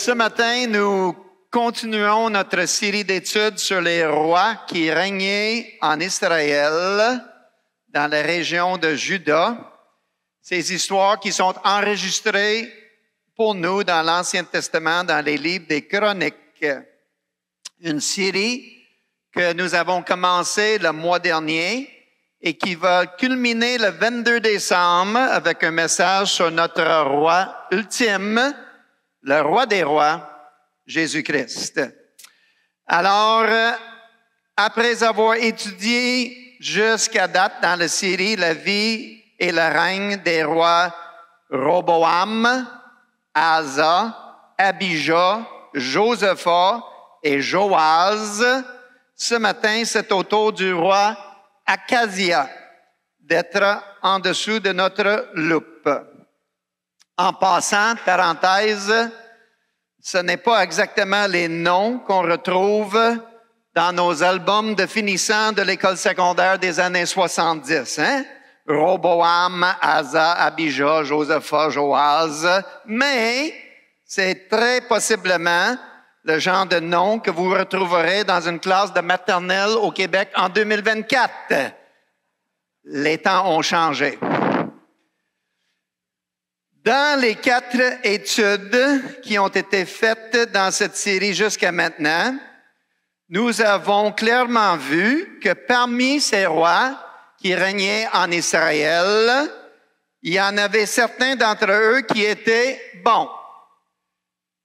Ce matin, nous continuons notre série d'études sur les rois qui régnaient en Israël, dans la région de Juda. Ces histoires qui sont enregistrées pour nous dans l'Ancien Testament, dans les livres des Chroniques. Une série que nous avons commencé le mois dernier et qui va culminer le 22 décembre avec un message sur notre roi ultime, le roi des rois, Jésus-Christ. Alors, après avoir étudié jusqu'à date dans la série la vie et le règne des rois Roboam, Asa, Abijah, Josaphat et Joaz, ce matin, c'est au tour du roi Akazia d'être en dessous de notre loupe. En passant, parenthèse, ce n'est pas exactement les noms qu'on retrouve dans nos albums de finissant de l'école secondaire des années 70. Roboam, Asa, Abijah, Josaphat, Joaz. Mais c'est très possiblement le genre de nom que vous retrouverez dans une classe de maternelle au Québec en 2024. Les temps ont changé. Dans les 4 études qui ont été faites dans cette série jusqu'à maintenant, nous avons clairement vu que parmi ces rois qui régnaient en Israël, il y en avait certains d'entre eux qui étaient bons,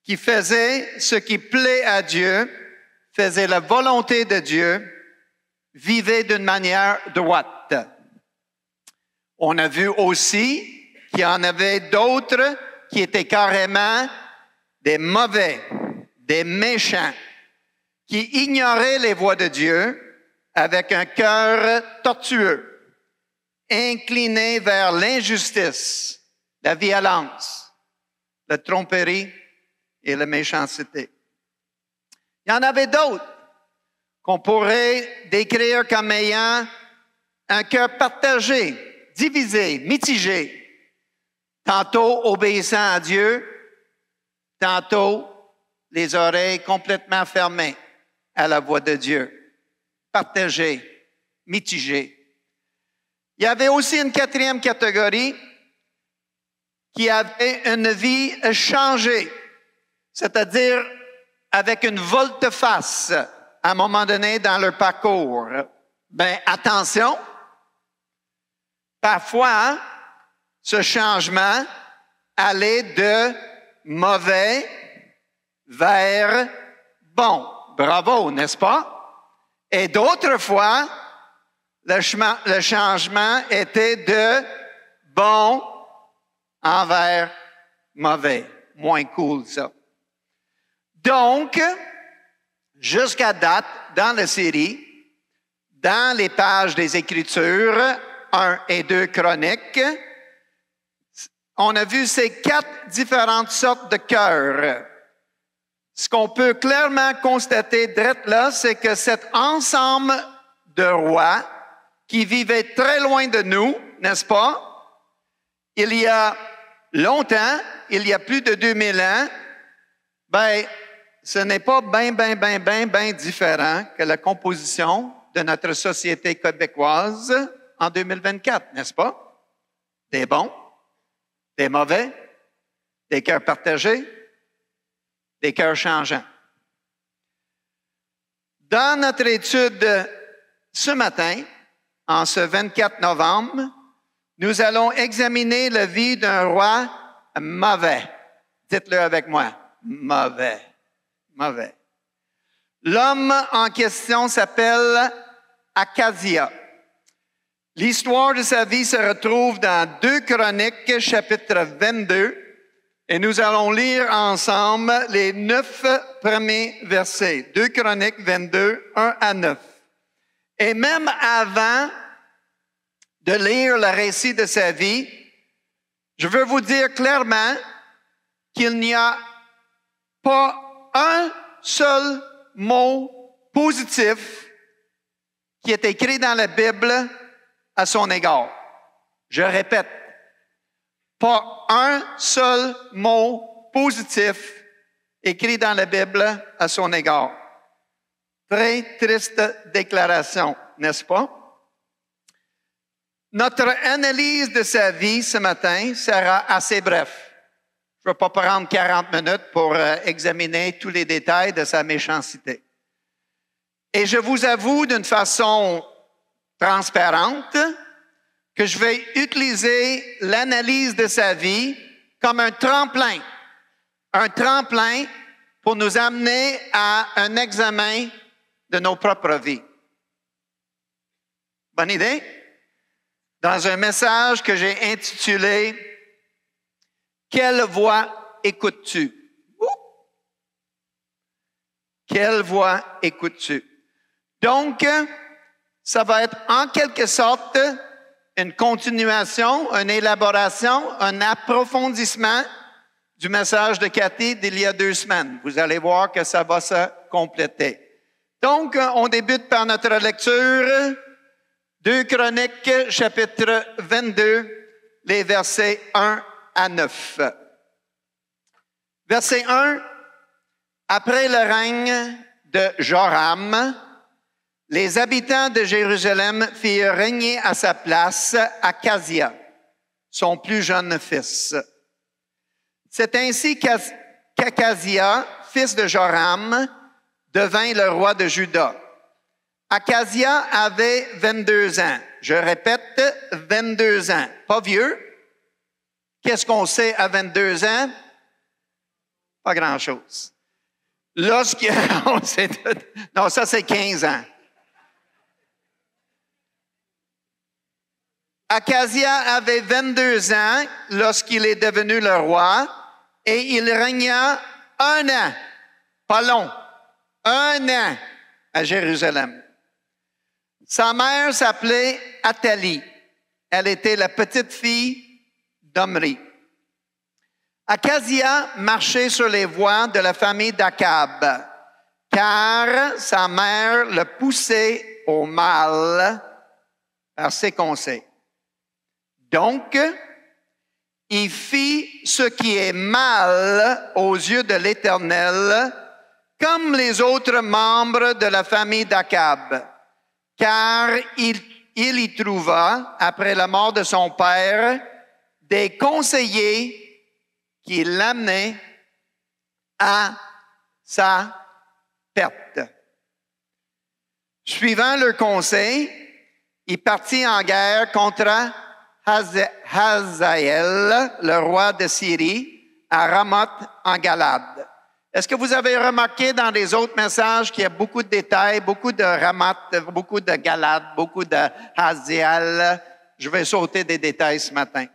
qui faisaient ce qui plaît à Dieu, faisaient la volonté de Dieu, vivaient d'une manière droite. On a vu aussi qu'il y en avait d'autres qui étaient carrément des mauvais, des méchants, qui ignoraient les voies de Dieu avec un cœur tortueux, incliné vers l'injustice, la violence, la tromperie et la méchanceté. Il y en avait d'autres qu'on pourrait décrire comme ayant un cœur partagé, divisé, mitigé, tantôt obéissant à Dieu, tantôt les oreilles complètement fermées à la voix de Dieu, partagé, mitigé. Il y avait aussi une 4e catégorie qui avait une vie changée, c'est-à-dire avec une volte-face à un moment donné dans leur parcours. Ben, attention, parfois, ce changement allait de mauvais vers bon. Bravo, n'est-ce pas? Et d'autres fois, le changement était de bon envers mauvais. Moins cool, ça. Donc, jusqu'à date, dans la série, dans les pages des Écritures, 1 et 2 Chroniques, on a vu ces 4 différentes sortes de cœurs. Ce qu'on peut clairement constater drette là, c'est que cet ensemble de rois qui vivaient très loin de nous, n'est-ce pas? Il y a longtemps, il y a plus de 2000 ans, ben, ce n'est pas bien différent que la composition de notre société québécoise en 2024, n'est-ce pas? Des bons, des mauvais, des cœurs partagés, des cœurs changeants. Dans notre étude ce matin, en ce 24 novembre, nous allons examiner la vie d'un roi mauvais. Dites-le avec moi. Mauvais. Mauvais. L'homme en question s'appelle Akazia. L'histoire de sa vie se retrouve dans 2 Chroniques, chapitre 22, et nous allons lire ensemble les 9 premiers versets. 2 Chroniques 22, 1 à 9. Et même avant de lire le récit de sa vie, je veux vous dire clairement qu'il n'y a pas un seul mot positif qui est écrit dans la Bible à son égard. Je répète, pas un seul mot positif écrit dans la Bible à son égard. Très triste déclaration, n'est-ce pas? Notre analyse de sa vie ce matin sera assez bref. Je ne vais pas prendre 40 minutes pour examiner tous les détails de sa méchanceté. Et je vous avoue d'une façon transparente que je vais utiliser l'analyse de sa vie comme un tremplin pour nous amener à un examen de nos propres vies. Bonne idée? Dans un message que j'ai intitulé « Quelle voix écoutes-tu? » Quelle voix écoutes-tu? Donc, ça va être en quelque sorte une continuation, une élaboration, un approfondissement du message de Cathy d'il y a 2 semaines. Vous allez voir que ça va se compléter. Donc, on débute par notre lecture, 2 Chroniques, chapitre 22, les versets 1 à 9. Verset 1, après le règne de Joram, les habitants de Jérusalem firent régner à sa place Akazia, son plus jeune fils. C'est ainsi qu'Akazia, fils de Joram, devint le roi de Juda. Akazia avait 22 ans. Je répète, 22 ans. Pas vieux. Qu'est-ce qu'on sait à 22 ans? Pas grand-chose. Non, ça c'est 15 ans. Akazia avait 22 ans lorsqu'il est devenu le roi et il régna 1 an, pas long, 1 an à Jérusalem. Sa mère s'appelait Athalie. Elle était la petite fille d'Omri. Akazia marchait sur les voies de la famille d'Akab, car sa mère le poussait au mal par ses conseils. Donc, il fit ce qui est mal aux yeux de l'Éternel, comme les autres membres de la famille d'Akab, car il y trouva, après la mort de son père, des conseillers qui l'amenaient à sa perte. Suivant leur conseil, il partit en guerre contre Hazaël, le roi de Syrie, à Ramoth en Galade. Est-ce que vous avez remarqué dans les autres messages qu'il y a beaucoup de détails, beaucoup de Ramoth, beaucoup de Galade, beaucoup de Hazaël? Je vais sauter des détails ce matin.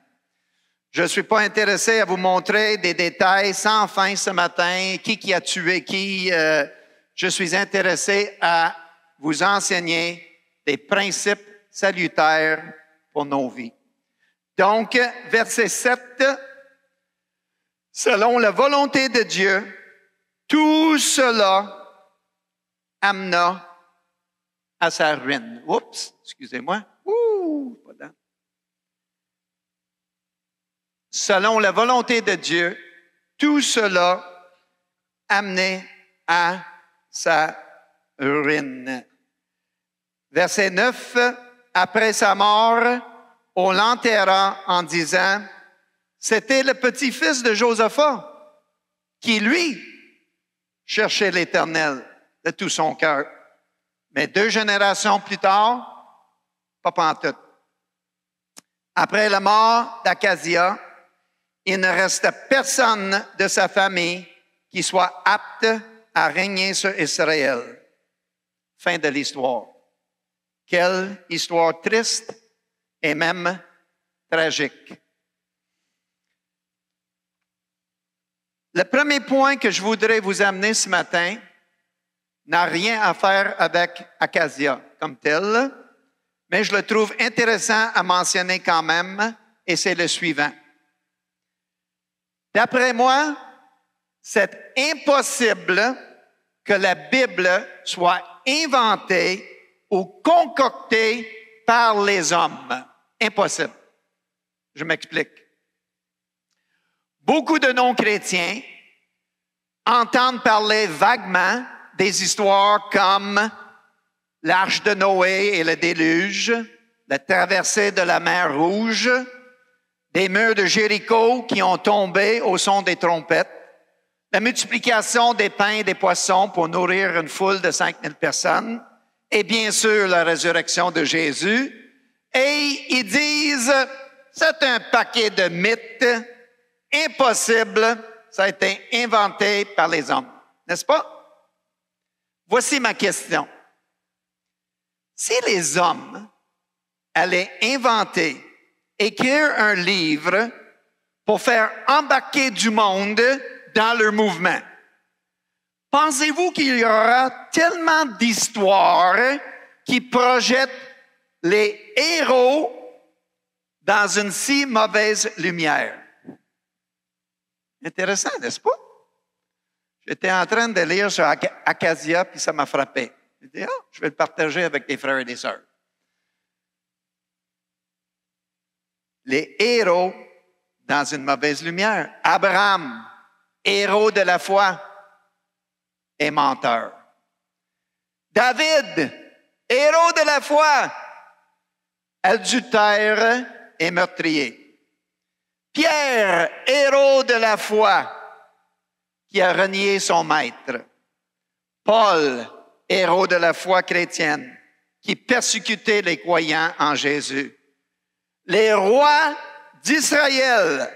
Je ne suis pas intéressé à vous montrer des détails sans fin ce matin, qui a tué qui. Je suis intéressé à vous enseigner des principes salutaires pour nos vies. Donc, verset 7, selon la volonté de Dieu, tout cela amena à sa ruine. Oups, excusez-moi. Pardon. Selon la volonté de Dieu, tout cela amenait à sa ruine. Verset 9, après sa mort, on l'enterra en disant, c'était le petit-fils de Josaphat qui, lui, cherchait l'Éternel de tout son cœur. Mais 2 générations plus tard, pas pantoute. Après la mort d'Akazia, il ne resta personne de sa famille qui soit apte à régner sur Israël. Fin de l'histoire. Quelle histoire triste et même tragique. Le premier point que je voudrais vous amener ce matin n'a rien à faire avec Akazia comme tel, mais je le trouve intéressant à mentionner quand même, et c'est le suivant. D'après moi, c'est impossible que la Bible soit inventée ou concoctée par les hommes. Impossible. Je m'explique. Beaucoup de non-chrétiens entendre parler vaguement des histoires comme l'arche de Noé et le déluge, la traversée de la mer Rouge, des murs de Jéricho qui ont tombé au son des trompettes, la multiplication des pains et des poissons pour nourrir une foule de 5000 personnes, et bien sûr la résurrection de Jésus. Et ils disent, c'est un paquet de mythes, impossible, ça a été inventé par les hommes, n'est-ce pas? Voici ma question. Si les hommes allaient inventer, écrire un livre pour faire embarquer du monde dans leur mouvement, pensez-vous qu'il y aura tellement d'histoires qui projettent les héros dans une si mauvaise lumière? Intéressant, n'est-ce pas? J'étais en train de lire sur Acacia, puis ça m'a frappé. J'ai dit, je vais le partager avec les frères et les sœurs. Les héros dans une mauvaise lumière. Abraham, héros de la foi, est menteur. David, héros de la foi, adultère et meurtrier. Pierre, héros de la foi, qui a renié son maître. Paul, héros de la foi chrétienne, qui persécutait les croyants en Jésus. Les rois d'Israël,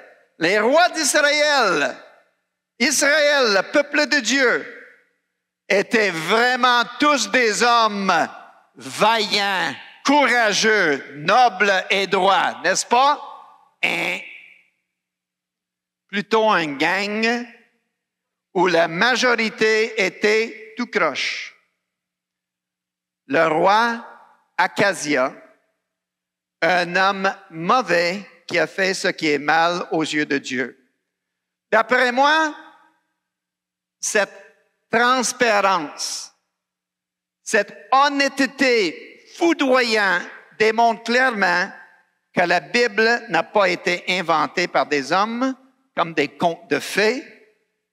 Israël, le peuple de Dieu, étaient vraiment tous des hommes vaillants, courageux, nobles et droits, n'est-ce pas? Plutôt un gang où la majorité était tout croche. Le roi Acacia, un homme mauvais qui a fait ce qui est mal aux yeux de Dieu. D'après moi, cette transparence, cette honnêteté foudroyante démontre clairement que la Bible n'a pas été inventée par des hommes comme des contes de fées,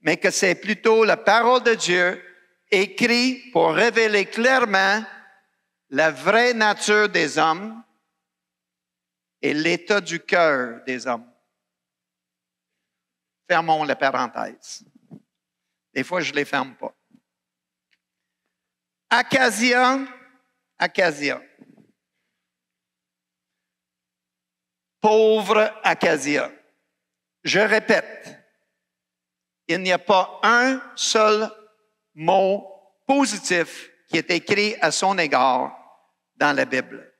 mais que c'est plutôt la parole de Dieu écrite pour révéler clairement la vraie nature des hommes et l'état du cœur des hommes. Fermons la parenthèse. Des fois, je ne les ferme pas. Acacia. Pauvre Acacia. Je répète, il n'y a pas un seul mot positif qui est écrit à son égard dans la Bible.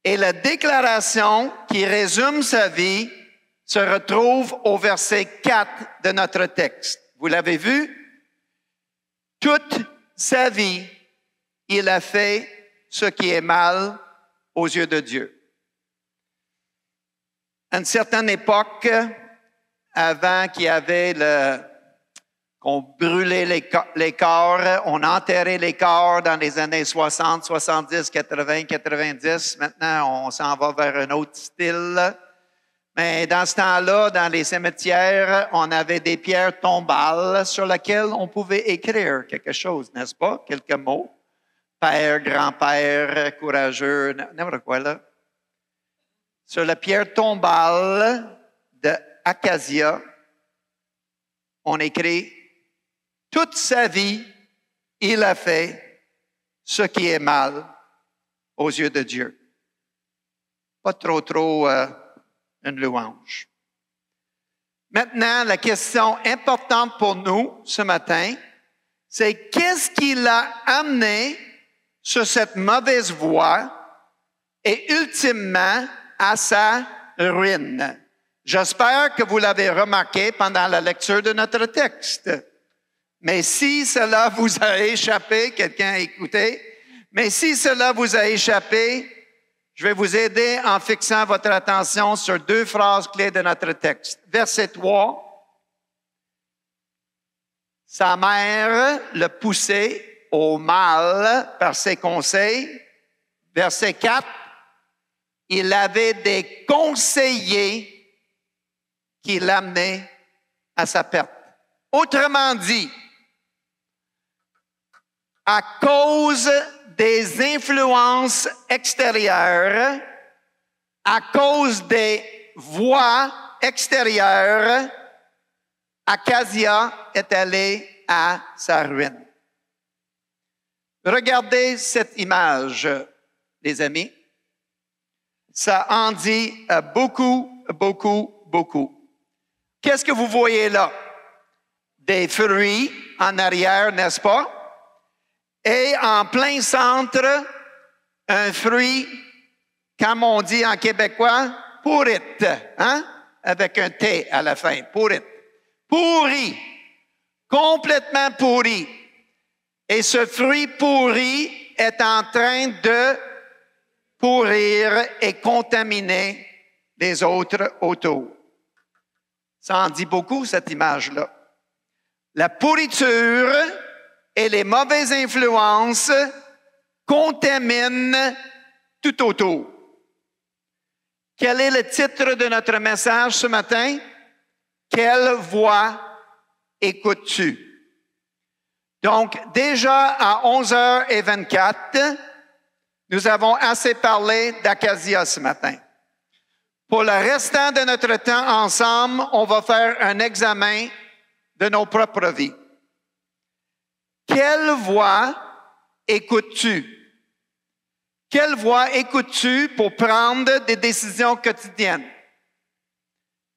Et la déclaration qui résume sa vie se retrouve au verset 4 de notre texte. Vous l'avez vu? Toute sa vie, il a fait ce qui est mal aux yeux de Dieu. À une certaine époque, avant qu'il y avait qu'on brûlait les corps, on enterrait les corps dans les années 60, 70, 80, 90. Maintenant, on s'en va vers un autre style. Mais dans ce temps-là, dans les cimetières, on avait des pierres tombales sur lesquelles on pouvait écrire quelque chose, n'est-ce pas? Quelques mots. Père, grand-père, courageux, n'importe quoi là. Sur la pierre tombale d'Acacia, on écrit « Toute sa vie, il a fait ce qui est mal aux yeux de Dieu. » Pas trop une louange. Maintenant, la question importante pour nous ce matin, c'est qu'est-ce qui l'a amené sur cette mauvaise voie et ultimement à sa ruine. J'espère que vous l'avez remarqué pendant la lecture de notre texte. Mais si cela vous a échappé, quelqu'un a écouté, mais si cela vous a échappé, je vais vous aider en fixant votre attention sur deux phrases clés de notre texte. Verset 3, sa mère le poussait au mal par ses conseils. Verset 4, il avait des conseillers qui l'amenaient à sa perte. Autrement dit, à cause des influences extérieures, à cause des voies extérieures, Acacia est allé à sa ruine. Regardez cette image, les amis. Ça en dit beaucoup, beaucoup, beaucoup. Qu'est-ce que vous voyez là? Des fruits en arrière, n'est-ce pas? Et en plein centre, un fruit, comme on dit en québécois, pourrite, hein? Avec un T à la fin, pourrite. Pourri, complètement pourri. Et ce fruit pourri est en train de pourrir et contaminer les autres autour. Ça en dit beaucoup, cette image-là. La pourriture et les mauvaises influences contaminent tout autour. Quel est le titre de notre message ce matin? Quelle voix écoutes-tu? Donc, déjà à 11h24, nous avons assez parlé d'Acacia ce matin. Pour le restant de notre temps ensemble, on va faire un examen de nos propres vies. Quelle voix écoutes-tu? Quelle voix écoutes-tu pour prendre des décisions quotidiennes?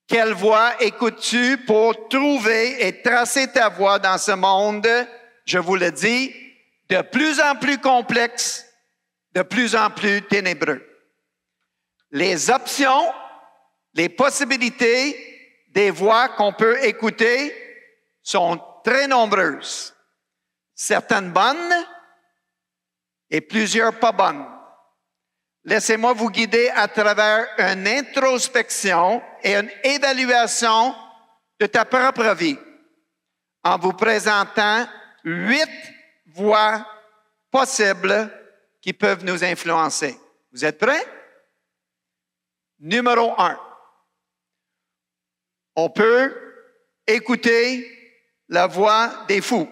Quelle voix écoutes-tu pour trouver et tracer ta voie dans ce monde, je vous le dis, de plus en plus complexe, de plus en plus ténébreux? Les options, les possibilités des voix qu'on peut écouter sont très nombreuses. Certaines bonnes et plusieurs pas bonnes. Laissez-moi vous guider à travers une introspection et une évaluation de ta propre vie en vous présentant 8 voies possibles qui peuvent nous influencer. Vous êtes prêts? Numéro 1. On peut écouter la voix des fous.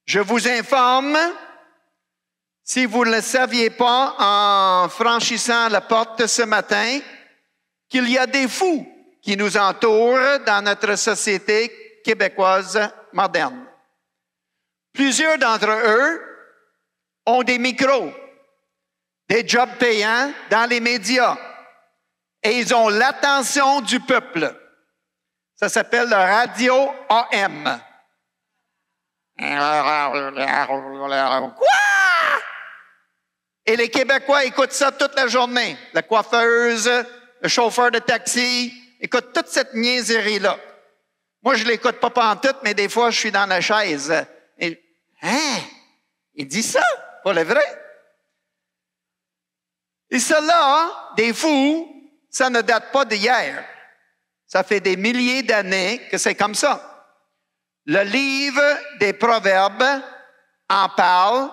Je vous informe, si vous ne le saviez pas en franchissant la porte ce matin, qu'il y a des fous qui nous entourent dans notre société québécoise moderne. Plusieurs d'entre eux ont des micros, des jobs payants dans les médias et ils ont l'attention du peuple. Ça s'appelle le radio AM. Quoi? Et les Québécois écoutent ça toute la journée. La coiffeuse, le chauffeur de taxi, écoutent toute cette niaiserie-là. Moi, je l'écoute pas pantoute, mais des fois, je suis dans la chaise. Et, il dit ça, pas le vrai? Et cela, des fous, ça ne date pas d'hier. Ça fait des milliers d'années que c'est comme ça. Le livre des Proverbes en parle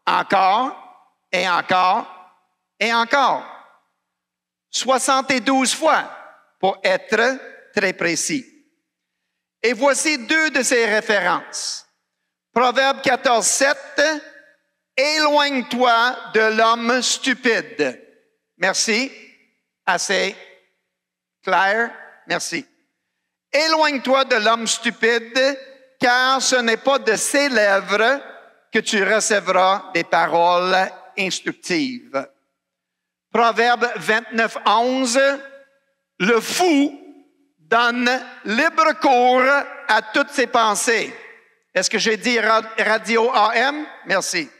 encore et encore et encore. 72 fois, pour être très précis. Et voici 2 de ces références. Proverbe 14, 7. Éloigne-toi de l'homme stupide. Merci. Assez clair? Merci. Éloigne-toi de l'homme stupide, car ce n'est pas de ses lèvres que tu recevras des paroles instructives. Proverbe 29, 11. Le fou donne libre cours à toutes ses pensées. Est-ce que j'ai dit Radio AM? Merci.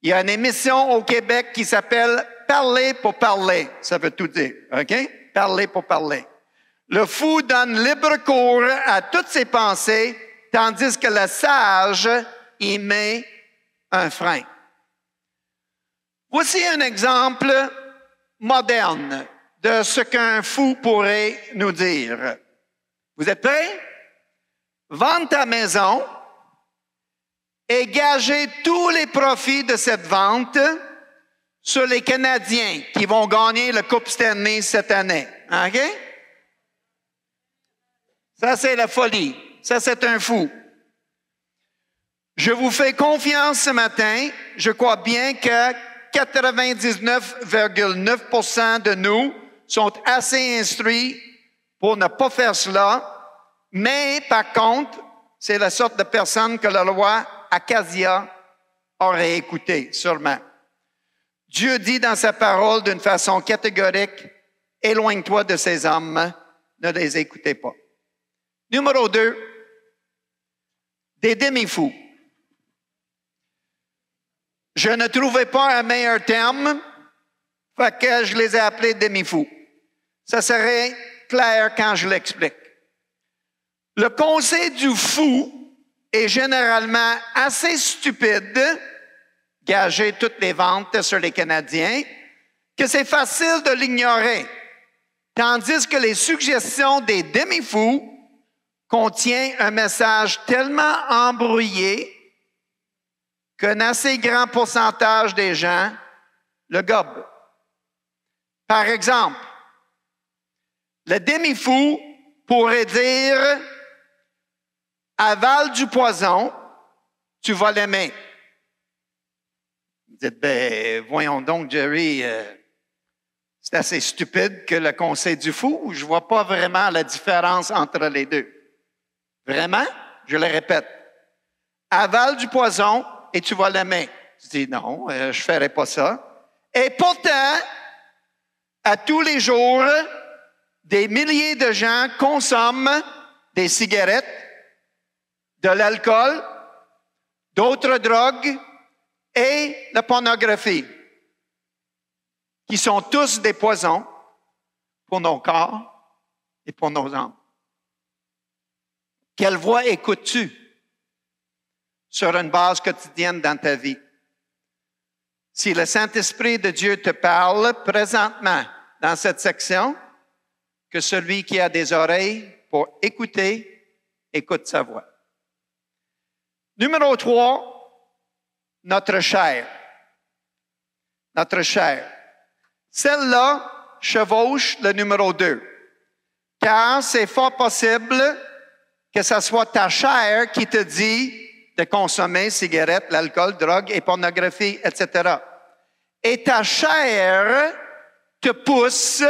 Il y a une émission au Québec qui s'appelle Parler pour parler. Ça veut tout dire, OK? Parler pour parler. Le fou donne libre cours à toutes ses pensées, tandis que le sage y met un frein. Voici un exemple moderne de ce qu'un fou pourrait nous dire. Vous êtes prêts? Vends ta maison et gagez tous les profits de cette vente sur les Canadiens qui vont gagner le Coupe Stanley cette année. OK? Ça, c'est la folie. Ça, c'est un fou. Je vous fais confiance ce matin. Je crois bien que 99,9% de nous sont assez instruits pour ne pas faire cela. Mais par contre, c'est la sorte de personne que le roi Acasia aurait écouté, sûrement. Dieu dit dans sa parole d'une façon catégorique, « Éloigne-toi de ces hommes, ne les écoutez pas. » Numéro 2, des demi-fous. Je ne trouvais pas un meilleur terme, fait que je les ai appelés demi-fous. Ça serait clair quand je l'explique. Le conseil du fou est généralement assez stupide, gager toutes les ventes sur les Canadiens, que c'est facile de l'ignorer, tandis que les suggestions des demi-fous contiennent un message tellement embrouillé qu'un assez grand pourcentage des gens le gobent. Par exemple, le demi-fou pourrait dire « Avale du poison, tu vas l'aimer ». Vous dites, ben, voyons donc, Jerry, c'est assez stupide que le conseil du fou. Je ne vois pas vraiment la différence entre les deux. Vraiment? Je le répète. Avale du poison et tu vas l'aimer. Je dis, non, je ne ferai pas ça. Et pourtant, à tous les jours, des milliers de gens consomment des cigarettes, de l'alcool, d'autres drogues, et la pornographie, qui sont tous des poisons pour nos corps et pour nos âmes. Quelle voix écoutes-tu sur une base quotidienne dans ta vie? Si le Saint-Esprit de Dieu te parle présentement dans cette section, que celui qui a des oreilles pour écouter, écoute sa voix. Numéro 3, notre chair. Notre chair. Celle-là chevauche le numéro 2. Car c'est fort possible que ce soit ta chair qui te dit de consommer cigarettes, l'alcool, drogue et pornographie, etc. Et ta chair te pousse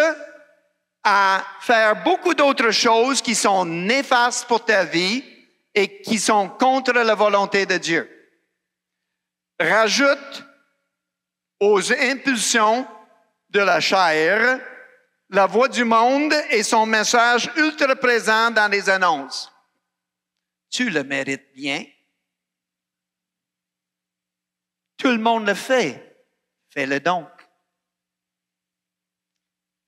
à faire beaucoup d'autres choses qui sont néfastes pour ta vie et qui sont contre la volonté de Dieu. Rajoute aux impulsions de la chair la voix du monde et son message ultra présent dans les annonces. Tu le mérites bien. Tout le monde le fait. Fais-le donc.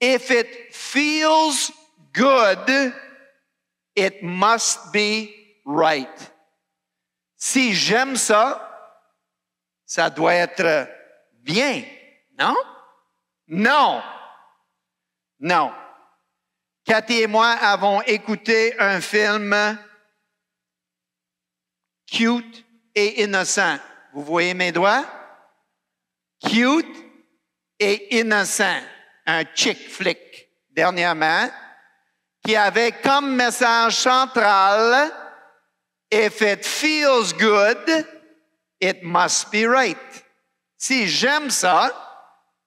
If it feels good, it must be right. Si j'aime ça, ça doit être bien, non? Non. Non. Cathy et moi avons écouté un film cute et innocent. Vous voyez mes doigts? Cute et innocent. Un chick flick, dernièrement, qui avait comme message central « If it feels good, it must be right. » Si j'aime ça,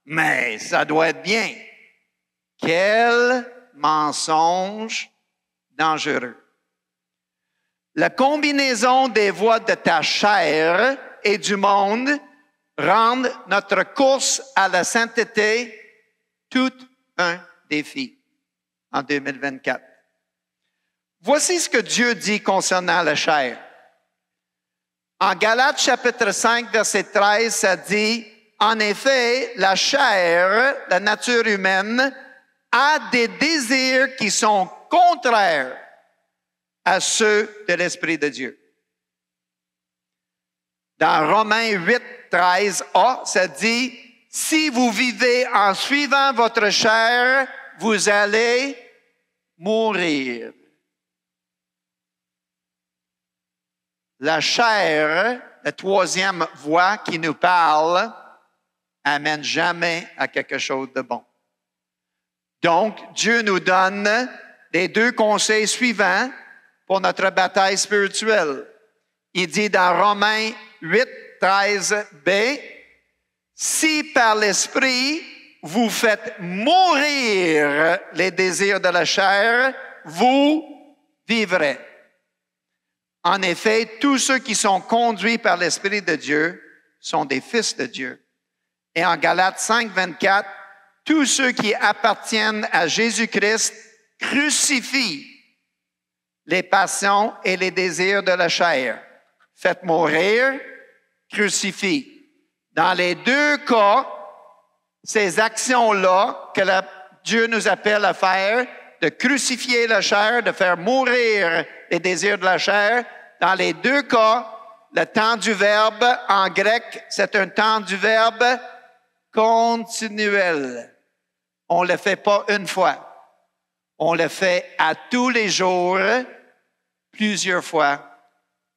mais ça doit être bien. Quel mensonge dangereux. La combinaison des voix de ta chair et du monde rend notre course à la sainteté tout un défi en 2024. Voici ce que Dieu dit concernant la chair. En Galates chapitre 5, verset 13, ça dit, « En effet, la chair, la nature humaine, a des désirs qui sont contraires à ceux de l'Esprit de Dieu. » Dans Romains 8, 13a, ça dit, « Si vous vivez en suivant votre chair, vous allez mourir. » La chair, la troisième voix qui nous parle, amène jamais à quelque chose de bon. Donc, Dieu nous donne les deux conseils suivants pour notre bataille spirituelle. Il dit dans Romains 8, 13b, « Si par l'Esprit vous faites mourir les désirs de la chair, vous vivrez. » En effet, tous ceux qui sont conduits par l'Esprit de Dieu sont des fils de Dieu. Et en Galates 5, 24, tous ceux qui appartiennent à Jésus-Christ crucifient les passions et les désirs de la chair. Faites mourir, crucifie. Dans les deux cas, ces actions-là que Dieu nous appelle à faire, de crucifier la chair, de faire mourir les désirs de la chair, dans les deux cas, le temps du verbe en grec, c'est un temps du verbe continuel. On ne le fait pas une fois. On le fait à tous les jours, plusieurs fois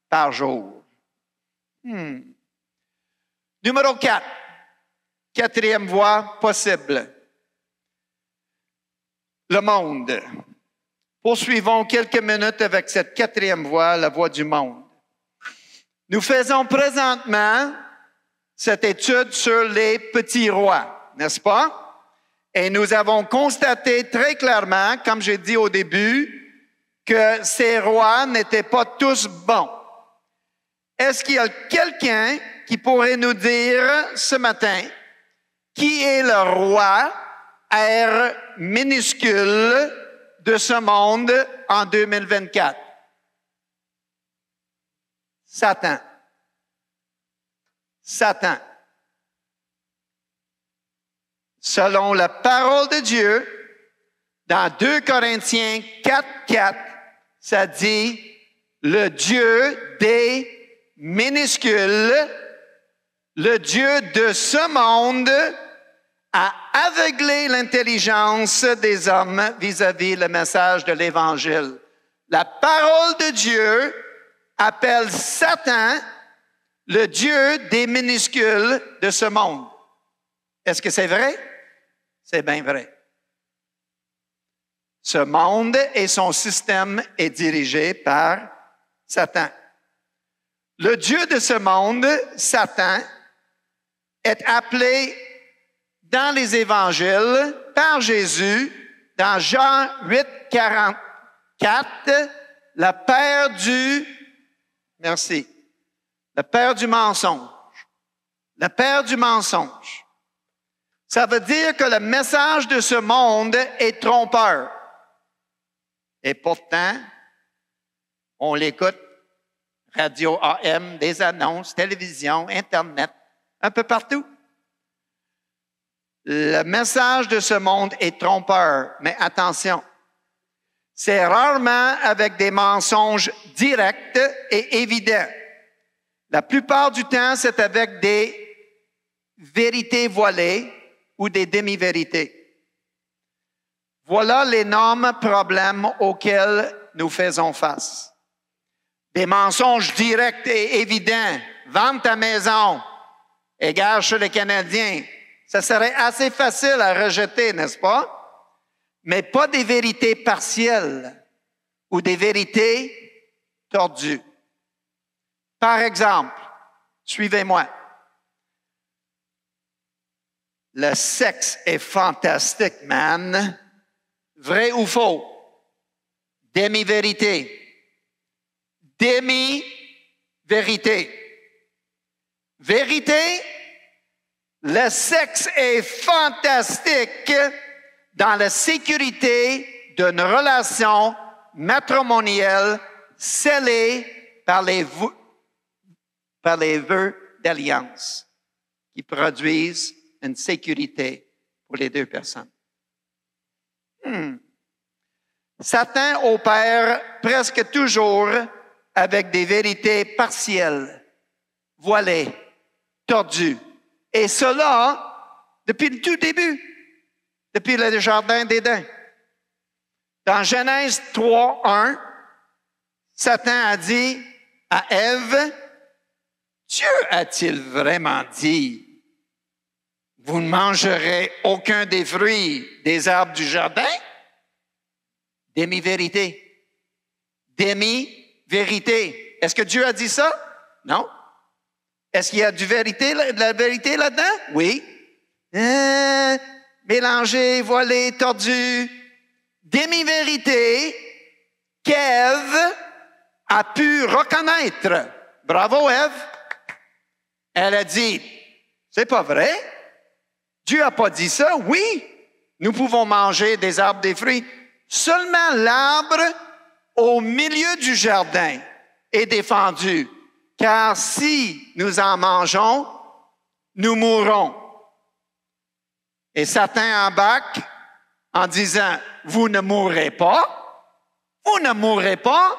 par jour. Numéro 4. Quatrième voie possible. Le monde. Poursuivons quelques minutes avec cette quatrième voie, la voie du monde. Nous faisons présentement cette étude sur les petits rois, n'est-ce pas? Et nous avons constaté très clairement, comme j'ai dit au début, que ces rois n'étaient pas tous bons. Est-ce qu'il y a quelqu'un qui pourrait nous dire ce matin qui est le roi R minuscule de ce monde en 2024? Satan. Satan. Selon la parole de Dieu, dans 2 Corinthiens 4, 4, ça dit le Dieu des minuscules, le Dieu de ce monde a aveuglé l'intelligence des hommes vis-à-vis le message de l'Évangile. La parole de Dieu appelle Satan le Dieu des minuscules de ce monde. Est-ce que c'est vrai? C'est bien vrai. Ce monde et son système est dirigé par Satan. Le Dieu de ce monde, Satan, est appelé dans les évangiles par Jésus, dans Jean 8, 44, le père du, merci, le père du mensonge. Le père du mensonge. Ça veut dire que le message de ce monde est trompeur. Et pourtant, on l'écoute, radio AM, des annonces, télévision, Internet, un peu partout. Le message de ce monde est trompeur, mais attention, c'est rarement avec des mensonges directs et évidents. La plupart du temps, c'est avec des vérités voilées ou des demi-vérités. Voilà l'énorme problème auquel nous faisons face. Des mensonges directs et évidents. Vends ta maison, égare chez les Canadiens. Ça serait assez facile à rejeter, n'est-ce pas? Mais pas des vérités partielles ou des vérités tordues. Par exemple, suivez-moi. Le sexe est fantastique, man. Vrai ou faux? Demi-vérité. Demi-vérité. Vérité? Le sexe est fantastique dans la sécurité d'une relation matrimoniale scellée par les vœux d'alliance qui produisent une sécurité pour les deux personnes. Satan opère presque toujours avec des vérités partielles, voilées, tordues. Et cela, depuis le tout début, depuis le jardin d'Éden. Dans Genèse 3, 1, Satan a dit à Ève, « Dieu a-t-il vraiment dit, vous ne mangerez aucun des fruits des arbres du jardin? » Demi-vérité. Demi-vérité. Est-ce que Dieu a dit ça? Non? Est-ce qu'il y a de la vérité là-dedans? Oui. Mélangé, voilé, tordu. Demi-vérité qu'Ève a pu reconnaître. Bravo, Ève. Elle a dit, c'est pas vrai. Dieu n'a pas dit ça. Oui, nous pouvons manger des arbres, des fruits. Seulement l'arbre au milieu du jardin est défendu. Car si nous en mangeons, nous mourrons. Et Satan embarque en disant, vous ne mourrez pas. Vous ne mourrez pas.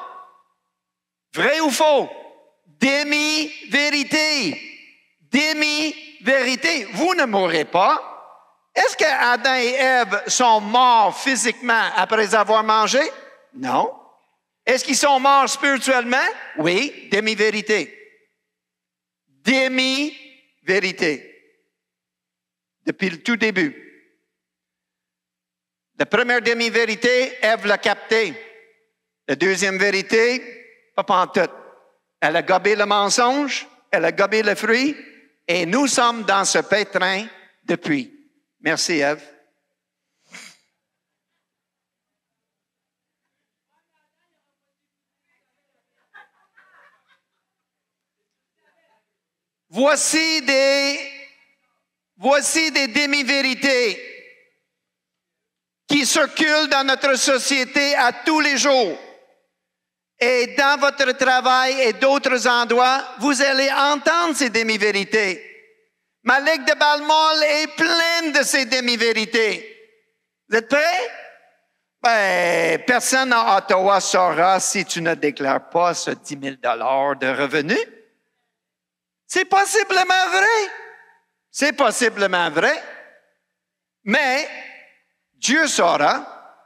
Vrai ou faux? Demi-vérité. Demi-vérité. Vous ne mourrez pas. Est-ce que Adam et Ève sont morts physiquement après avoir mangé? Non. Est-ce qu'ils sont morts spirituellement? Oui. Demi-vérité. Demi-vérité. Depuis le tout début. La première demi-vérité, Ève l'a captée. La deuxième vérité, pas pantoute. Elle a gobé le mensonge, elle a gobé le fruit, et nous sommes dans ce pétrin depuis. Merci, Ève. Voici des demi-vérités qui circulent dans notre société à tous les jours. Et dans votre travail et d'autres endroits, vous allez entendre ces demi-vérités. Ma ligue de Balmol est pleine de ces demi-vérités. Vous êtes prêts? Ben, personne à Ottawa saura si tu ne déclares pas ce 10 000 $ de revenus. C'est possiblement vrai. C'est possiblement vrai. Mais Dieu saura.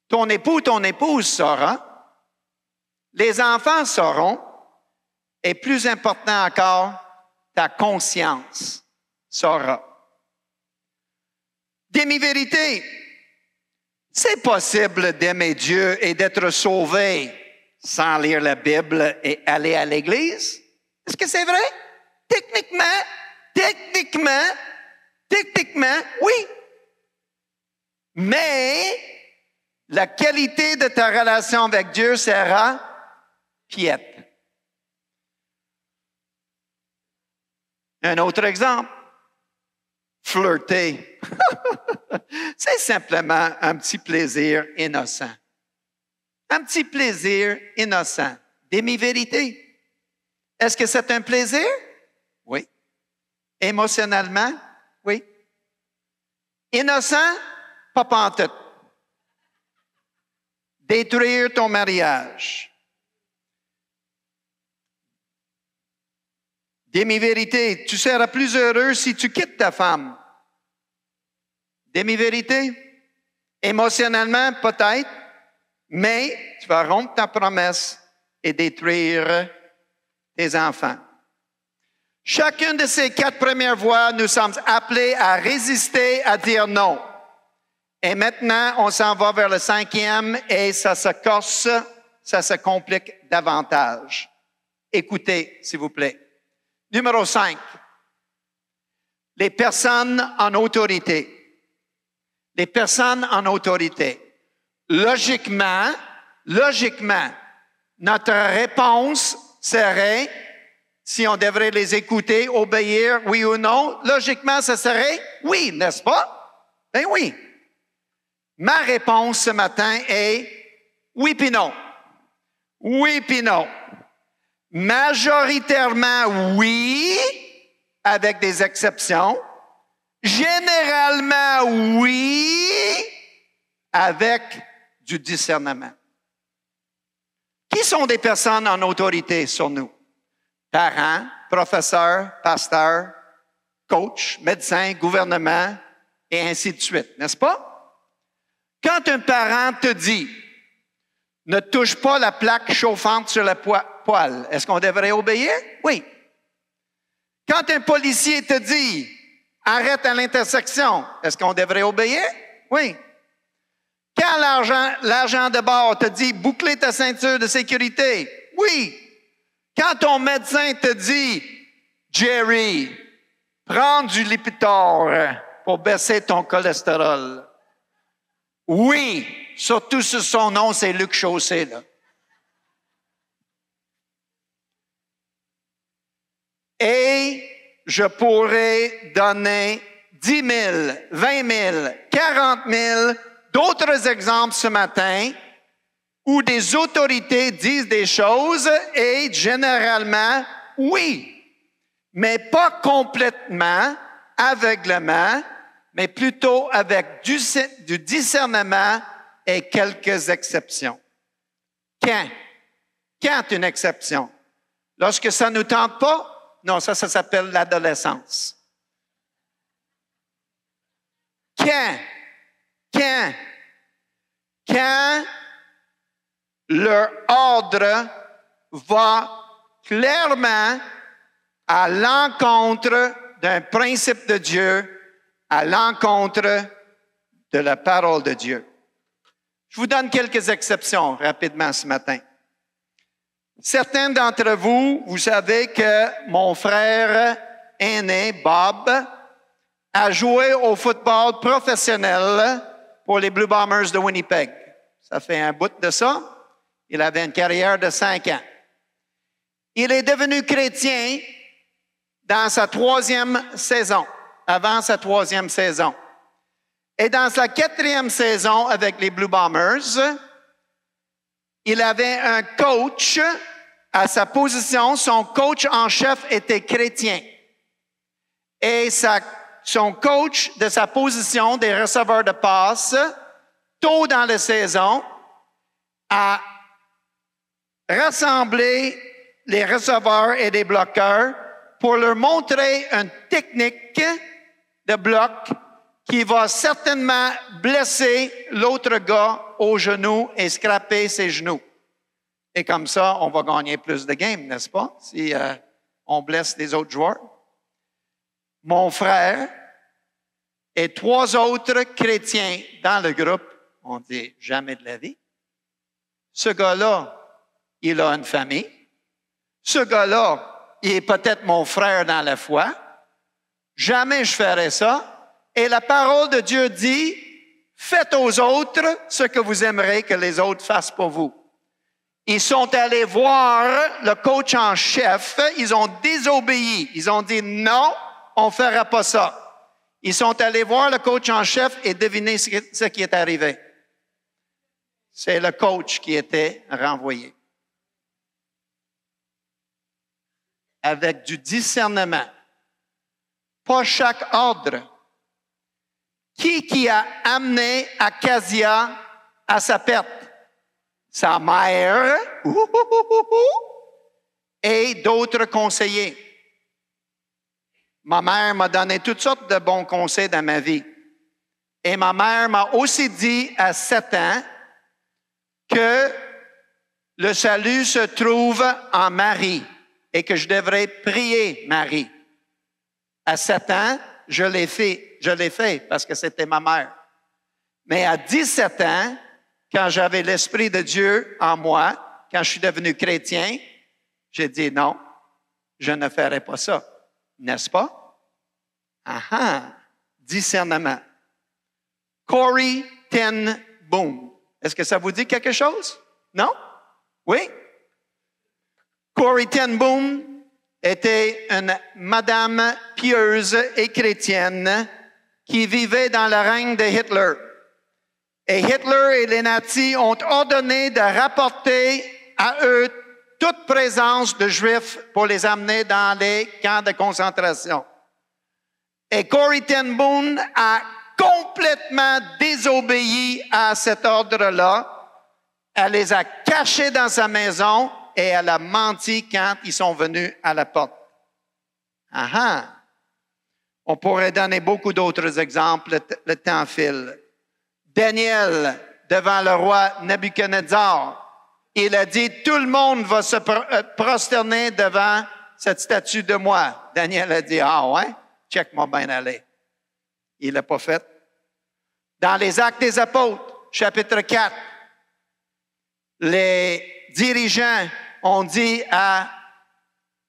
Ton époux, ton épouse saura. Les enfants sauront. Et plus important encore, ta conscience saura. Demi-vérité. C'est possible d'aimer Dieu et d'être sauvé sans lire la Bible et aller à l'Église? Est-ce que c'est vrai? Techniquement, oui. Mais la qualité de ta relation avec Dieu sera piètre. Un autre exemple. Flirter. C'est simplement un petit plaisir innocent. Un petit plaisir innocent. Demi-vérité. Est-ce que c'est un plaisir? Oui. Émotionnellement? Oui. Innocent? Pas pantoute. Détruire ton mariage. Demi-vérité, tu seras plus heureux si tu quittes ta femme. Demi-vérité, émotionnellement peut-être, mais tu vas rompre ta promesse et détruire tes enfants. Chacune de ces 4 premières voies, nous sommes appelés à résister, à dire non. Et maintenant, on s'en va vers le 5e et ça se corse, ça se complique davantage. Écoutez, s'il vous plaît. Numéro 5. Les personnes en autorité. Les personnes en autorité. Logiquement, notre réponse serait, si on devrait les écouter, obéir, oui ou non, logiquement, ce serait oui, n'est-ce pas? Ben oui. Ma réponse ce matin est oui puis non. Oui puis non. Majoritairement, oui, avec des exceptions. Généralement, oui, avec du discernement. Qui sont des personnes en autorité sur nous? Parents, professeurs, pasteurs, coachs, médecins, gouvernement, et ainsi de suite, n'est-ce pas? Quand un parent te dit « Ne touche pas la plaque chauffante sur le poêle », est-ce qu'on devrait obéir? Oui. Quand un policier te dit « Arrête à l'intersection », est-ce qu'on devrait obéir? Oui. Quand l'agent de bord te dit « Bouclez ta ceinture de sécurité », oui. Quand ton médecin te dit, Jerry, prends du Lipitor pour baisser ton cholestérol. Oui, surtout si son nom, c'est Luc Chaussé, là. Et je pourrais donner 10 000, 20 000, 40 000 d'autres exemples ce matin où des autorités disent des choses et généralement, oui, mais pas complètement, aveuglement, mais plutôt avec du discernement et quelques exceptions. Quand une exception? Lorsque ça ne nous tente pas? Non, ça s'appelle l'adolescence. Quand leur ordre va clairement à l'encontre d'un principe de Dieu, à l'encontre de la parole de Dieu. Je vous donne quelques exceptions rapidement ce matin. Certains d'entre vous, vous savez que mon frère aîné, Bob, a joué au football professionnel pour les Blue Bombers de Winnipeg. Ça fait un bout de ça. Il avait une carrière de 5 ans. Il est devenu chrétien dans sa 3e saison, avant sa 3e saison. Et dans sa 4e saison avec les Blue Bombers, il avait un coach à sa position. Son coach en chef était chrétien. Et son coach de sa position des receveurs de passe, tôt dans la saison, a rassemblé les receveurs et les bloqueurs pour leur montrer une technique de bloc qui va certainement blesser l'autre gars au genou et scraper ses genoux. Et comme ça, on va gagner plus de games, n'est-ce pas, si on blesse les autres joueurs? Mon frère et 3 autres chrétiens dans le groupe ont dit jamais de la vie. Ce gars-là, il a une famille. Ce gars-là, il est peut-être mon frère dans la foi. Jamais je ferai ça. Et la parole de Dieu dit, faites aux autres ce que vous aimeriez que les autres fassent pour vous. Ils sont allés voir le coach en chef. Ils ont désobéi. Ils ont dit non, on ne fera pas ça. Ils sont allés voir le coach en chef et devinez ce qui est arrivé. C'est le coach qui était renvoyé. Avec du discernement. Pas chaque ordre. Qui a amené Acacia à sa perte? Sa mère et d'autres conseillers. Ma mère m'a donné toutes sortes de bons conseils dans ma vie. Et ma mère m'a aussi dit à 7 ans que le salut se trouve en Marie et que je devrais prier Marie. À 7 ans, je l'ai fait parce que c'était ma mère. Mais à 17 ans, quand j'avais l'Esprit de Dieu en moi, quand je suis devenu chrétien, j'ai dit non, je ne ferai pas ça. N'est-ce pas? Discernement. Corrie ten Boom. Est-ce que ça vous dit quelque chose? Non? Oui? Corrie ten Boom était une madame pieuse et chrétienne qui vivait dans le règne de Hitler. Et Hitler et les nazis ont ordonné de rapporter à eux toute présence de Juifs pour les amener dans les camps de concentration. Et Corrie ten Boom a complètement désobéi à cet ordre-là. Elle les a cachés dans sa maison et elle a menti quand ils sont venus à la porte. On pourrait donner beaucoup d'autres exemples, le temps file. Daniel, devant le roi Nabuchodonosor, il a dit, tout le monde va se prosterner devant cette statue de moi. Daniel a dit, ouais, check-moi bien aller. Il l'a pas fait. Dans les Actes des Apôtres, chapitre 4, les dirigeants ont dit à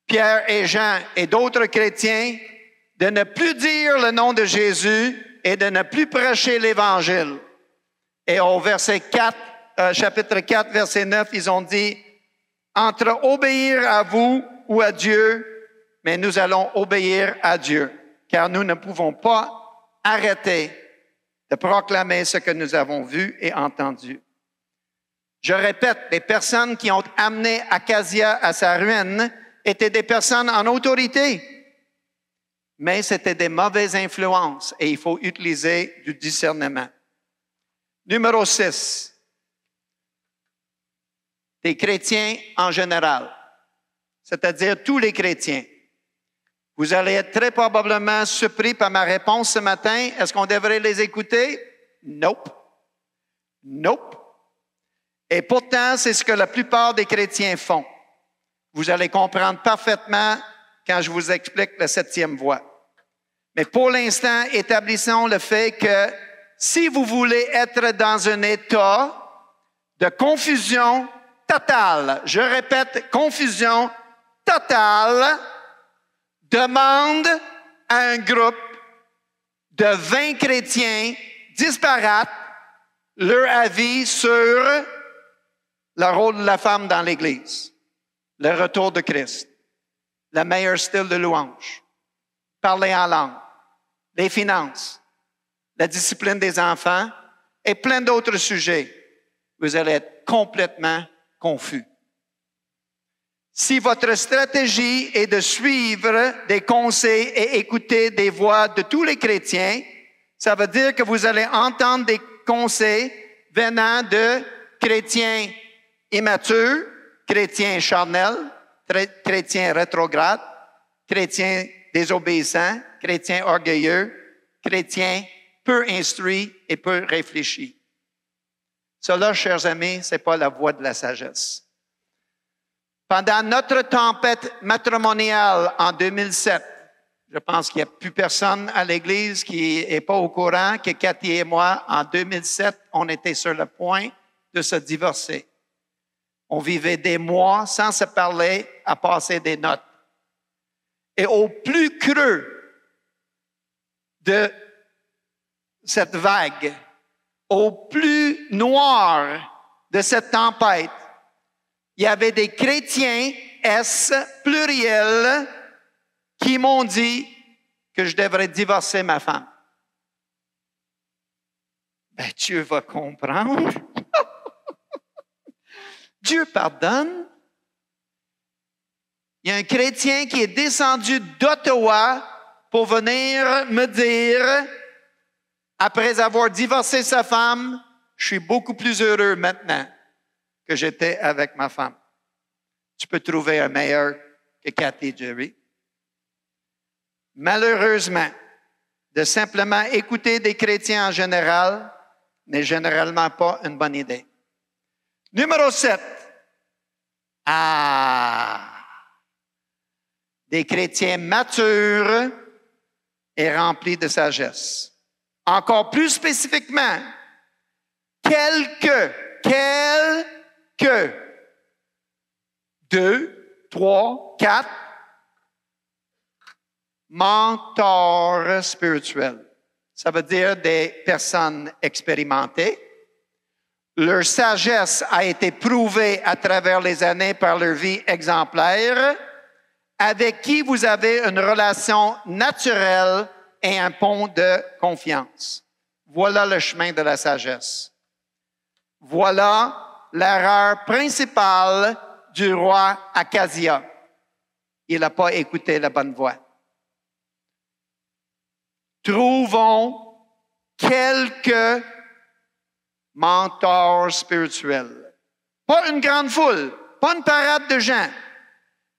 Pierre et Jean et d'autres chrétiens de ne plus dire le nom de Jésus et de ne plus prêcher l'Évangile. Et au chapitre 4, verset 9, ils ont dit, entre obéir à vous ou à Dieu, mais nous allons obéir à Dieu, car nous ne pouvons pas arrêter de proclamer ce que nous avons vu et entendu. Je répète, les personnes qui ont amené Acacia à sa ruine étaient des personnes en autorité, mais c'était des mauvaises influences et il faut utiliser du discernement. Numéro 6, des chrétiens en général, c'est-à-dire tous les chrétiens. Vous allez être très probablement surpris par ma réponse ce matin. Est-ce qu'on devrait les écouter? Nope. Nope. Et pourtant, c'est ce que la plupart des chrétiens font. Vous allez comprendre parfaitement quand je vous explique la 7e voie. Mais pour l'instant, établissons le fait que si vous voulez être dans un état de confusion totale, je répète, confusion totale, demande à un groupe de 20 chrétiens disparates leur avis sur le rôle de la femme dans l'Église, le retour de Christ, le meilleur style de louange, parler en langue, les finances, la discipline des enfants et plein d'autres sujets. Vous allez être complètement confus. Si votre stratégie est de suivre des conseils et écouter des voix de tous les chrétiens, ça veut dire que vous allez entendre des conseils venant de chrétiens immatures, chrétiens charnels, chrétiens rétrogrades, chrétiens désobéissants, chrétiens orgueilleux, chrétiens peu instruits et peu réfléchis. Cela, chers amis, ce n'est pas la voie de la sagesse. Pendant notre tempête matrimoniale en 2007, je pense qu'il n'y a plus personne à l'Église qui n'est pas au courant que Cathy et moi, en 2007, on était sur le point de se divorcer. On vivait des mois sans se parler, à passer des notes. Et au plus creux de cette vague, au plus noir de cette tempête, il y avait des chrétiens, S pluriel, qui m'ont dit que je devrais divorcer ma femme. Ben, Dieu va comprendre. Dieu pardonne. Il y a un chrétien qui est descendu d'Ottawa pour venir me dire, après avoir divorcé sa femme, je suis beaucoup plus heureux maintenant que j'étais avec ma femme. Tu peux trouver un meilleur que Cathy et Jerry. Malheureusement, de simplement écouter des chrétiens en général n'est généralement pas une bonne idée. Numéro 7. Des chrétiens matures et remplis de sagesse. Encore plus spécifiquement, quelques 2, 3, 4 mentors spirituels. Ça veut dire des personnes expérimentées. Leur sagesse a été prouvée à travers les années par leur vie exemplaire, avec qui vous avez une relation naturelle et un pont de confiance. Voilà le chemin de la sagesse. Voilà l'erreur principale du roi Acacia. Il n'a pas écouté la bonne voix. Trouvons quelques mentors spirituels. Pas une grande foule, pas une parade de gens,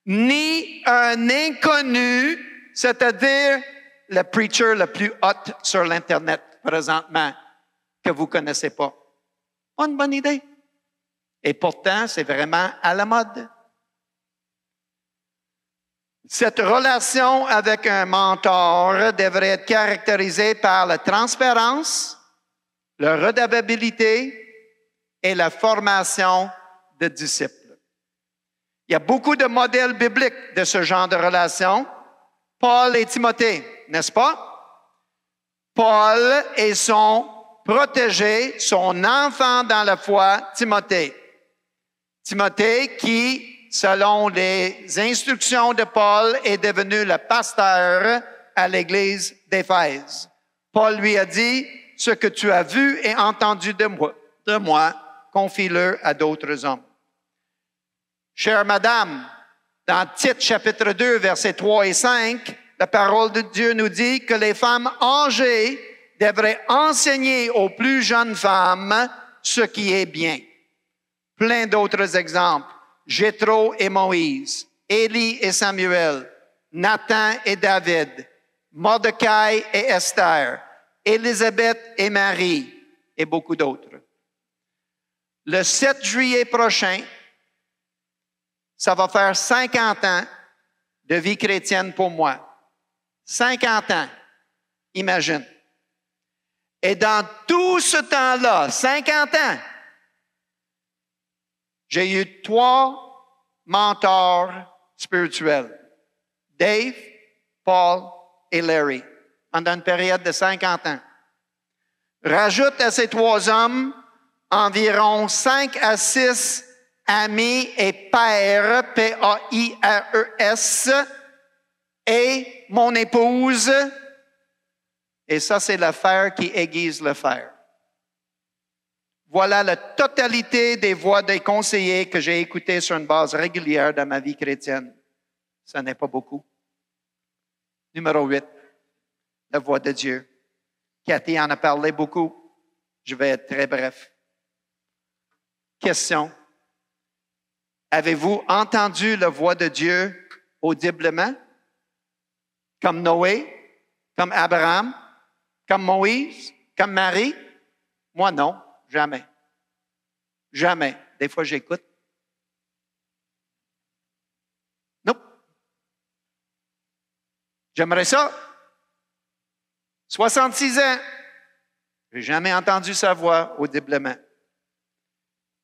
ni un inconnu, c'est-à-dire le preacher le plus hot sur l'Internet présentement que vous ne connaissez pas. Pas une bonne idée. Et pourtant, c'est vraiment à la mode. Cette relation avec un mentor devrait être caractérisée par la transparence, la redevabilité et la formation de disciples. Il y a beaucoup de modèles bibliques de ce genre de relation. Paul et Timothée, n'est-ce pas? Paul et son protégé, son enfant dans la foi, Timothée. Timothée qui, selon les instructions de Paul, est devenu le pasteur à l'église d'Éphèse. Paul lui a dit, ce que tu as vu et entendu de moi, confie-le à d'autres hommes. Chère madame, dans Tite chapitre 2, versets 3 et 5, la parole de Dieu nous dit que les femmes âgées devraient enseigner aux plus jeunes femmes ce qui est bien. Plein d'autres exemples. Jéthro et Moïse, Élie et Samuel, Nathan et David, Mordecai et Esther, Élisabeth et Marie, et beaucoup d'autres. Le 7 juillet prochain, ça va faire 50 ans de vie chrétienne pour moi. 50 ans, imagine. Et dans tout ce temps-là, 50 ans, j'ai eu 3 mentors spirituels. Dave, Paul et Larry, pendant une période de 50 ans. Rajoute à ces 3 hommes environ 5 à 6 amis et pères, P-A-I-R-E-S, et mon épouse. Et ça, c'est le fer qui aiguise le fer. Voilà la totalité des voix des conseillers que j'ai écoutées sur une base régulière dans ma vie chrétienne. Ce n'est pas beaucoup. Numéro 8, la voix de Dieu. Cathy en a parlé beaucoup. Je vais être très bref. Question. Avez-vous entendu la voix de Dieu audiblement? Comme Noé, comme Abraham, comme Moïse, comme Marie? Moi, non, jamais. Jamais. Des fois, j'écoute. Non. J'aimerais ça. 66 ans. Je n'ai jamais entendu sa voix audiblement.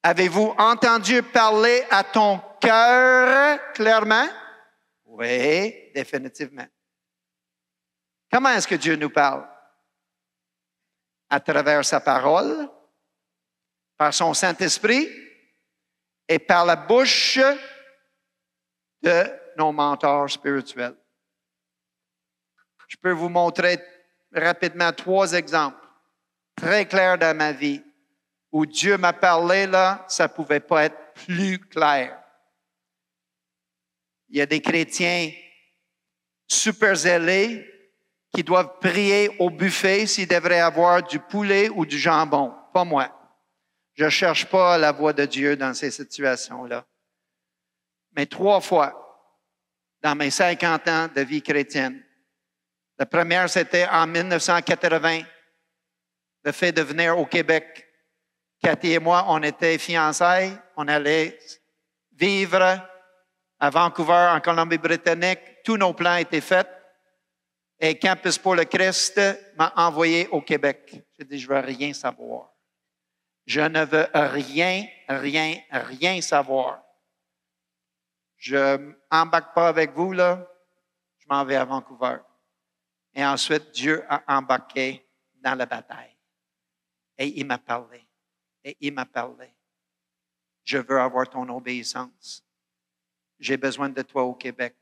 Avez-vous entendu parler à ton cœur clairement? Oui, définitivement. Comment est-ce que Dieu nous parle? À travers sa parole, par son Saint-Esprit et par la bouche de nos mentors spirituels. Je peux vous montrer rapidement 3 exemples très clairs dans ma vie où Dieu m'a parlé, là, ça ne pouvait pas être plus clair. Il y a des chrétiens super zélés qui doivent prier au buffet s'ils devraient avoir du poulet ou du jambon. Pas moi. Je ne cherche pas la voix de Dieu dans ces situations-là. Mais 3 fois, dans mes 50 ans de vie chrétienne, la première, c'était en 1980, le fait de venir au Québec. Cathy et moi, on était fiançailles. On allait vivre à Vancouver, en Colombie-Britannique. Tous nos plans étaient faits. Et Campus pour le Christ m'a envoyé au Québec. J'ai dit, je veux rien savoir. Je ne veux rien savoir. Je n'embarque pas avec vous, là. Je m'en vais à Vancouver. Et ensuite, Dieu a embarqué dans la bataille. Et il m'a parlé. Et il m'a parlé. Je veux avoir ton obéissance. J'ai besoin de toi au Québec.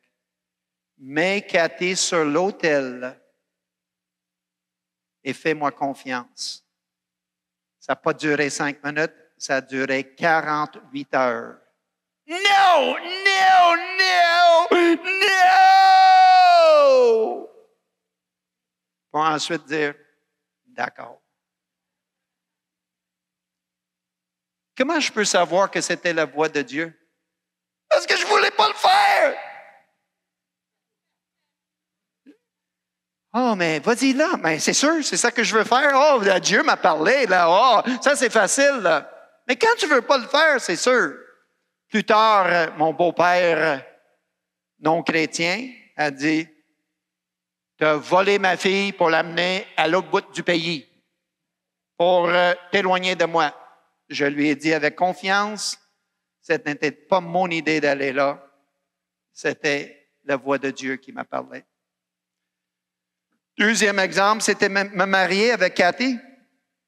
Mets Cathy sur l'autel et fais-moi confiance. Ça n'a pas duré 5 minutes, ça a duré 48 heures. No! Pour ensuite dire, d'accord. Comment je peux savoir que c'était la voix de Dieu? Parce que je ne voulais pas le faire. Oh, mais vas-y là, mais c'est sûr, c'est ça que je veux faire. Oh, là, Dieu m'a parlé, là. Oh, ça c'est facile, là. Mais quand tu ne veux pas le faire, c'est sûr. Plus tard, mon beau-père non chrétien a dit, tu as volé ma fille pour l'amener à l'autre bout du pays, pour t'éloigner de moi. Je lui ai dit avec confiance, Ce n'était pas mon idée d'aller là. C'était la voix de Dieu qui m'a parlé. Deuxième exemple, c'était me marier avec Cathy.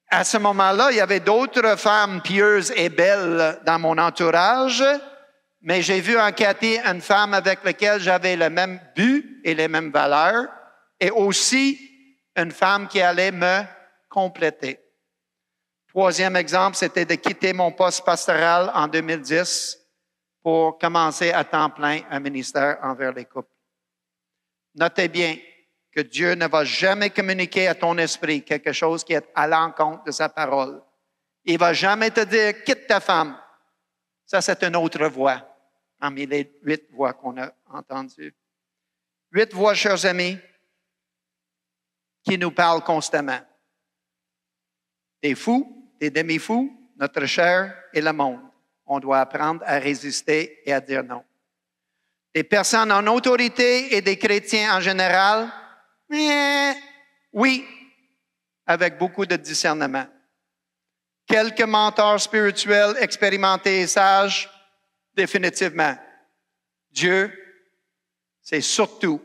À ce moment-là, il y avait d'autres femmes pieuses et belles dans mon entourage, mais j'ai vu en Cathy une femme avec laquelle j'avais le même but et les mêmes valeurs, et aussi une femme qui allait me compléter. Troisième exemple, c'était de quitter mon poste pastoral en 2010 pour commencer à temps plein un ministère envers les couples. Notez bien que Dieu ne va jamais communiquer à ton esprit quelque chose qui est à l'encontre de sa parole. Il ne va jamais te dire « quitte ta femme ». Ça, c'est une autre voix parmi les 8 voix qu'on a entendues. 8 voix, chers amis, qui nous parlent constamment. Des fous, des demi-fous, notre chair et le monde. On doit apprendre à résister et à dire non. Des personnes en autorité et des chrétiens en général, oui, avec beaucoup de discernement. Quelques mentors spirituels expérimentés et sages, définitivement. Dieu, c'est surtout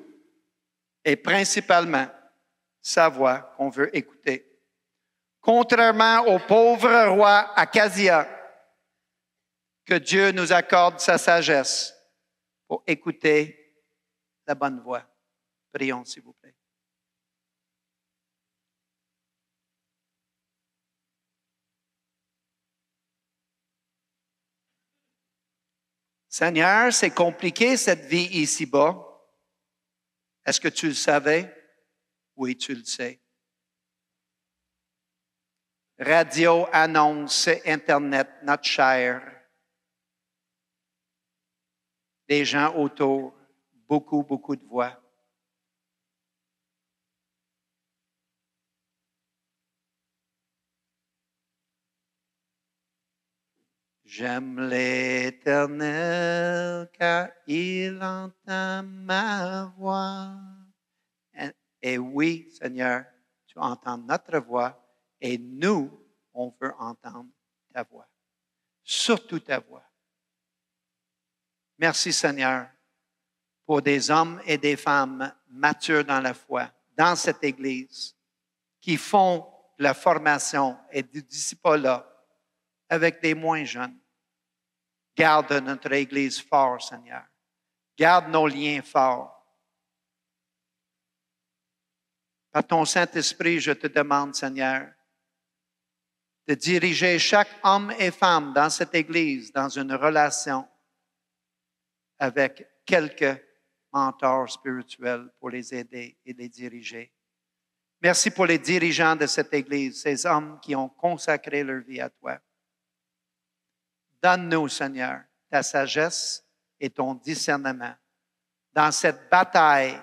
et principalement sa voix qu'on veut écouter. Contrairement au pauvre roi Acasia, que Dieu nous accorde sa sagesse pour écouter la bonne voix. Prions, s'il vous plaît. Seigneur, c'est compliqué cette vie ici-bas. Est-ce que tu le savais? Oui, tu le sais. Radio, annonce, Internet, notre chair. Des gens autour, beaucoup de voix. J'aime l'Éternel car il entend ma voix. Et oui, Seigneur, tu entends notre voix et nous, on veut entendre ta voix. Surtout ta voix. Merci, Seigneur, pour des hommes et des femmes matures dans la foi, dans cette Église, qui font la formation et du discipulat avec des moins jeunes. Garde notre Église fort, Seigneur. Garde nos liens forts. Par ton Saint-Esprit, je te demande, Seigneur, de diriger chaque homme et femme dans cette Église dans une relation avec quelques mentors spirituels pour les aider et les diriger. Merci pour les dirigeants de cette Église, ces hommes qui ont consacré leur vie à toi. Donne-nous, Seigneur, ta sagesse et ton discernement dans cette bataille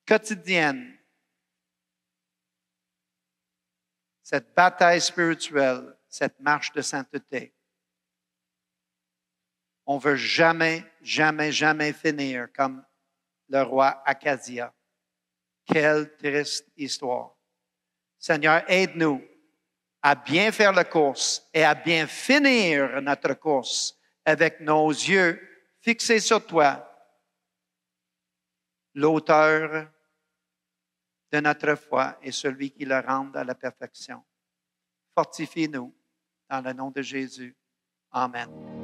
quotidienne, cette bataille spirituelle, cette marche de sainteté. On ne veut jamais finir comme le roi Acasia. Quelle triste histoire. Seigneur, aide-nous à bien faire la course et à bien finir notre course avec nos yeux fixés sur toi, l'auteur de notre foi et celui qui la rend à la perfection. Fortifie-nous dans le nom de Jésus. Amen.